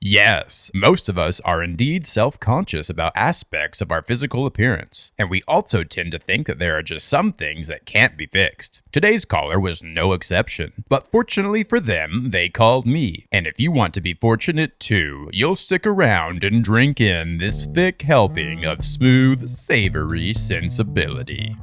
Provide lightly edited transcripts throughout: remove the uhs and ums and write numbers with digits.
Yes, most of us are indeed self-conscious about aspects of our physical appearance, and we also tend to think that there are just some things that can't be fixed. Today's caller was no exception, but fortunately for them, they called me. And if you want to be fortunate too, you'll stick around and drink in this thick helping of smooth, savory sensibility.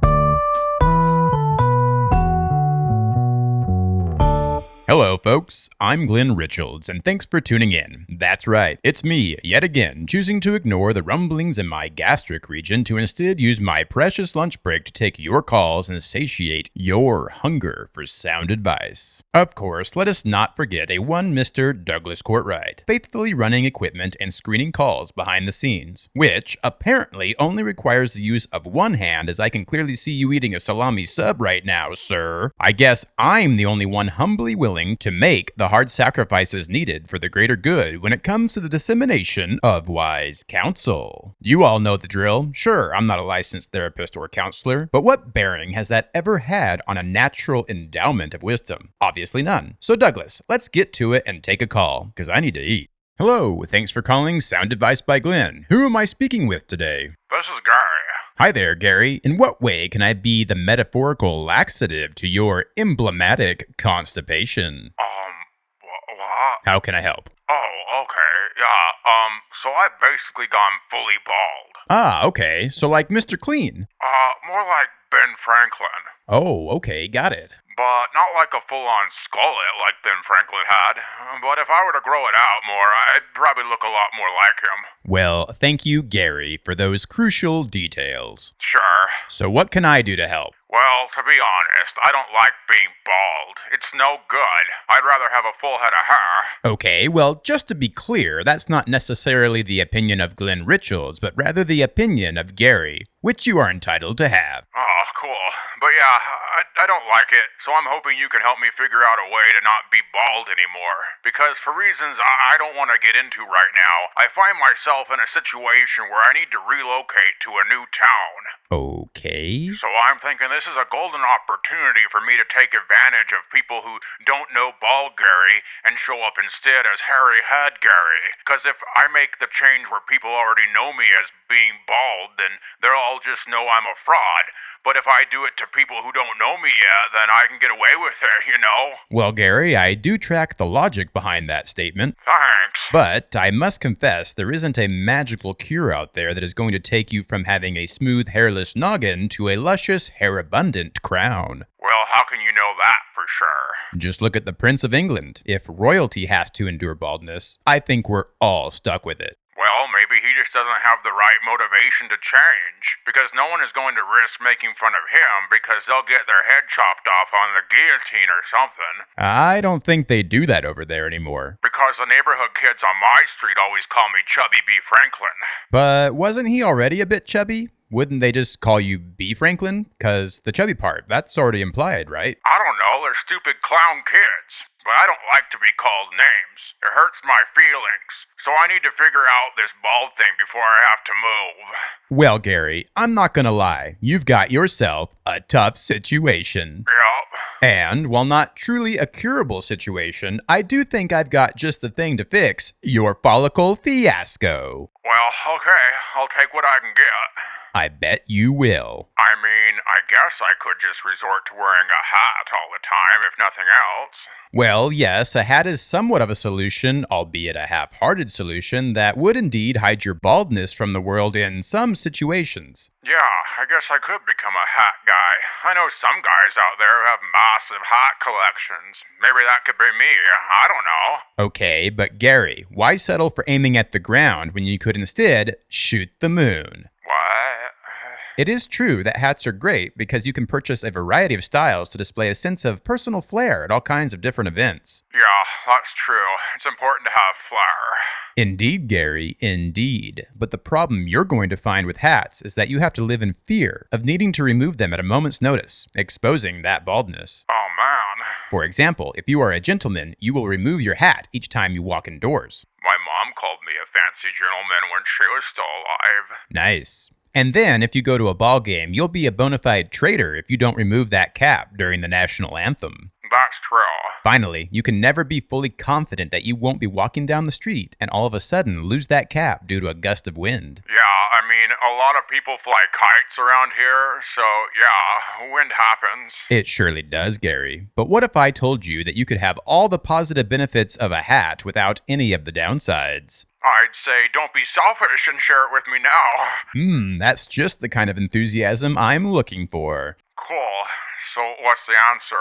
Hello, folks. I'm Glen Ritchalds, and thanks for tuning in. That's right, it's me, yet again, choosing to ignore the rumblings in my gastric region to instead use my precious lunch break to take your calls and satiate your hunger for sound advice. Of course, let us not forget a one Mr. Douglas Courtright, faithfully running equipment and screening calls behind the scenes, which apparently only requires the use of one hand, as I can clearly see you eating a salami sub right now, sir. I guess I'm the only one humbly willing to make the hard sacrifices needed for the greater good when it comes to the dissemination of wise counsel. You all know the drill. Sure, I'm not a licensed therapist or counselor, but what bearing has that ever had on a natural endowment of wisdom? Obviously none. So Douglas, let's get to it and take a call, because I need to eat. Hello, thanks for calling Sound Advice by Glen. Who am I speaking with today? This is Gary. Hi there, Gary. In what way can I be the metaphorical laxative to your emblematic constipation? What? How can I help? Oh, okay, yeah, so I've basically gone fully bald. Ah, okay. So like Mr. Clean. More like Ben Franklin. Oh, okay, got it. But not like a full-on skullet like Ben Franklin had. But if I were to grow it out more, I'd probably look a lot more like him. Well, thank you, Gary, for those crucial details. Sure. So what can I do to help? Well, to be honest, I don't like being bald. It's no good. I'd rather have a full head of hair. Okay, well, just to be clear, that's not necessarily the opinion of Glen Ritchalds, but rather the opinion of Gary, which you are entitled to have. Oh, cool. But yeah, I don't like it, so I'm hoping you can help me figure out a way to not be bald anymore. Because for reasons I don't want to get into right now, I find myself in a situation where I need to relocate to a new town. Okay. So I'm thinking this is a golden opportunity for me to take advantage of people who don't know Bald Gary and show up instead as Hairy Head Gary. Because if I make the change where people already know me as being bald, then they'll all just know I'm a fraud. But if I do it to people who don't know me yet, then I can get away with it, you know? Well, Gary, I do track the logic behind that statement. Thanks. But I must confess, there isn't a magical cure out there that is going to take you from having a smooth, hairless noggin to a luscious, hair-abundant crown. Well, how can you know that for sure? Just look at the Prince of England. If royalty has to endure baldness, I think we're all stuck with it. Well, maybe he just doesn't have the right motivation to change, because no one is going to risk making fun of him because they'll get their head chopped off on the guillotine or something. I don't think they do that over there anymore. Because the neighborhood kids on my street always call me Chubby B. Franklin. But wasn't he already a bit chubby? Wouldn't they just call you B. Franklin? Because the chubby part, that's already implied, right? I don't know, they're stupid clown kids. But I don't like to be called names. It hurts my feelings. So I need to figure out this bald thing before I have to move. Well, Gary, I'm not gonna lie. You've got yourself a tough situation. Yep. And while not truly a curable situation, I do think I've got just the thing to fix your follicle fiasco. Well, okay, I'll take what I can get. I bet you will. I mean, I guess I could just resort to wearing a hat all the time, if nothing else. Well, yes, a hat is somewhat of a solution, albeit a half-hearted solution, that would indeed hide your baldness from the world in some situations. Yeah, I guess I could become a hat guy. I know some guys out there who have massive hat collections. Maybe that could be me. I don't know. Okay, but Gary, why settle for aiming at the ground when you could instead shoot the moon? What? It is true that hats are great because you can purchase a variety of styles to display a sense of personal flair at all kinds of different events. Yeah, that's true. It's important to have flair. Indeed, Gary, indeed. But the problem you're going to find with hats is that you have to live in fear of needing to remove them at a moment's notice, exposing that baldness. Oh, man. For example, if you are a gentleman, you will remove your hat each time you walk indoors. My mom called me a fancy gentleman when she was still alive. Nice. And then, if you go to a ball game, you'll be a bona fide traitor if you don't remove that cap during the national anthem. That's true. Finally, you can never be fully confident that you won't be walking down the street and all of a sudden lose that cap due to a gust of wind. Yeah, I mean, a lot of people fly kites around here, so yeah, wind happens. It surely does, Gary. But what if I told you that you could have all the positive benefits of a hat without any of the downsides? I'd say don't be selfish and share it with me now. That's just the kind of enthusiasm I'm looking for. Cool. So what's the answer?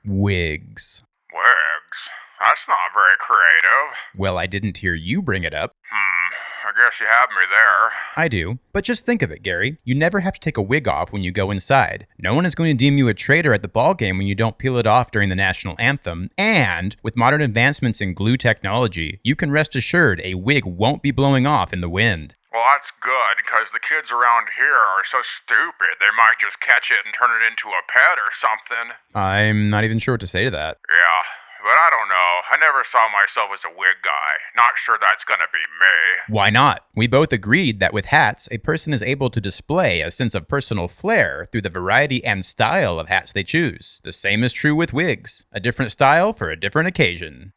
Wigs. Wigs? That's not very creative. Well, I didn't hear you bring it up. I guess you have me there. I do. But just think of it, Gary. You never have to take a wig off when you go inside. No one is going to deem you a traitor at the ball game when you don't peel it off during the national anthem. And with modern advancements in glue technology, you can rest assured a wig won't be blowing off in the wind. Well, that's good, because the kids around here are so stupid, they might just catch it and turn it into a pet or something. I'm not even sure what to say to that. Yeah, but I don't know. I never saw myself as a wig guy. Not sure that's gonna be me. Why not? We both agreed that with hats, a person is able to display a sense of personal flair through the variety and style of hats they choose. The same is true with wigs. A different style for a different occasion.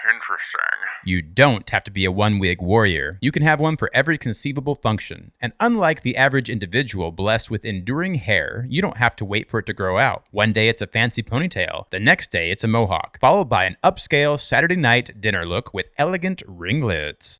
Interesting. You don't have to be a one-wig warrior. You can have one for every conceivable function. And unlike the average individual blessed with enduring hair, you don't have to wait for it to grow out. One day it's a fancy ponytail. The next day it's a mohawk, followed by an upscale Saturday night dinner look with elegant ringlets.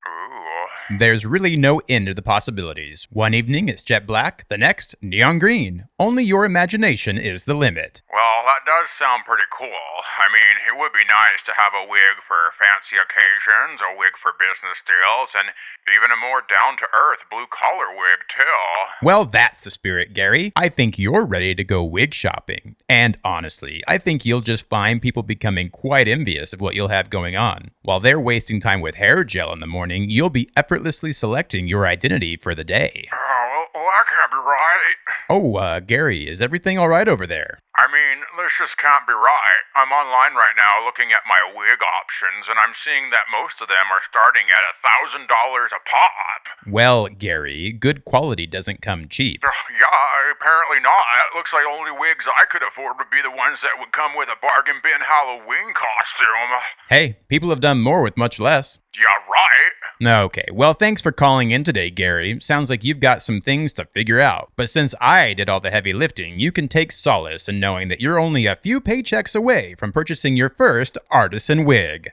There's really no end to the possibilities. One evening it's jet black, the next neon green. Only your imagination is the limit. Well, that does sound pretty cool. I mean, it would be nice to have a wig for fancy occasions, a wig for business deals, and even a more down-to-earth blue-collar wig, too. Well, that's the spirit, Gary. I think you're ready to go wig shopping. And honestly, I think you'll just find people becoming quite envious of what you'll have going on. While they're wasting time with hair gel in the morning, you'll be effortlessly selecting your identity for the day. Well, that can't be right. Oh, Gary, is everything all right over there? I mean, this just can't be right. I'm online right now looking at my wig options, and I'm seeing that most of them are starting at $1,000 a pop. Well, Gary, good quality doesn't come cheap. Yeah, apparently not. It looks like only wigs I could afford would be the ones that would come with a bargain bin Halloween costume. Hey, people have done more with much less. Yeah, right. Okay, well, thanks for calling in today, Gary. Sounds like you've got some things to figure out. But since I did all the heavy lifting, you can take solace in knowing that you're only a few paychecks away from purchasing your first artisan wig.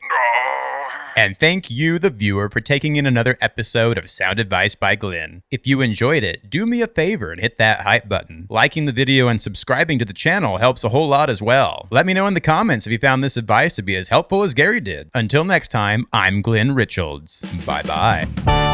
And thank you, the viewer, for taking in another episode of Sound Advice by Glenn. If you enjoyed it, do me a favor and hit that hype button. Liking the video and subscribing to the channel helps a whole lot as well. Let me know in the comments if you found this advice to be as helpful as Gary did. Until next time, I'm Glen Ritchalds. Bye-bye.